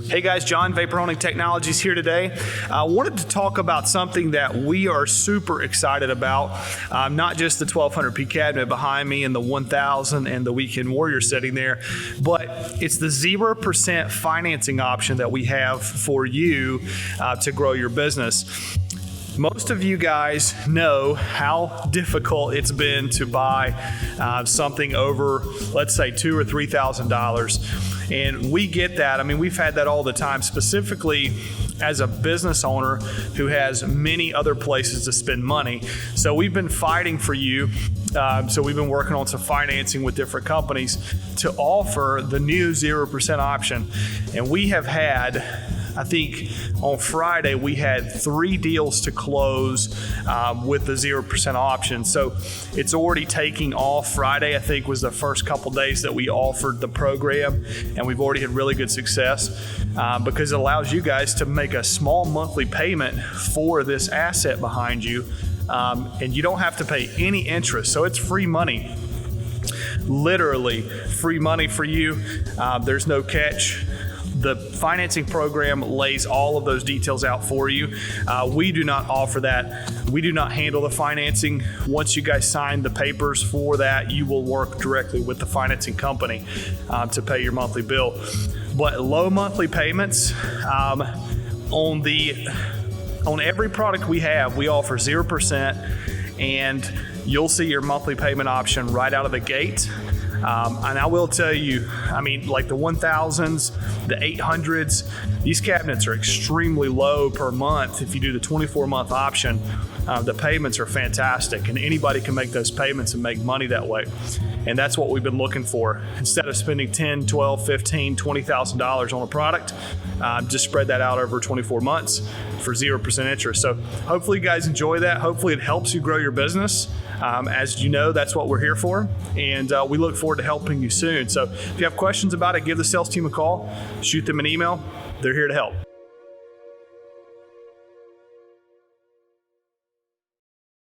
Hey guys, John, Vapor Honing Technologies here today. I wanted to talk about something that we are super excited about. Not just the 1200P cabinet behind me and the 1000 and the Weekend Warrior sitting there, but it's the 0% financing option that we have for you to grow your business. Most of you guys know how difficult it's been to buy something over, let's say, $2,000 or $3,000. And we get that. I mean, we've had that all the time, specifically as a business owner who has many other places to spend money. So we've been fighting for you. So we've been working on some financing with different companies to offer the new 0% option. And we have had, I think on Friday, we had 3 deals to close with the 0% option. So it's already taking off. Friday, I think, was the first couple days that we offered the program, and we've already had really good success because it allows you guys to make a small monthly payment for this asset behind you, and you don't have to pay any interest. So it's free money. Literally free money for you. There's no catch. The financing program lays all of those details out for you. We do not offer that. We do not handle the financing. Once you guys sign the papers for that, you will work directly with the financing company to pay your monthly bill. But low monthly payments on every product we have, we offer 0%, and you'll see your monthly payment option right out of the gate. And I will tell you, I mean, like the 1000s, the 800s, these cabinets are extremely low per month. If you do the 24-month option, the payments are fantastic, and anybody can make those payments and make money that way. And that's what we've been looking for. Instead of spending $10, $12, $15, $20,000 on a product, just spread that out over 24 months for 0% interest. So hopefully you guys enjoy that. Hopefully it helps you grow your business. As you know, that's what we're here for, and we look forward to helping you soon. So if you have questions about it, give the sales team a call, shoot them an email. They're here to help.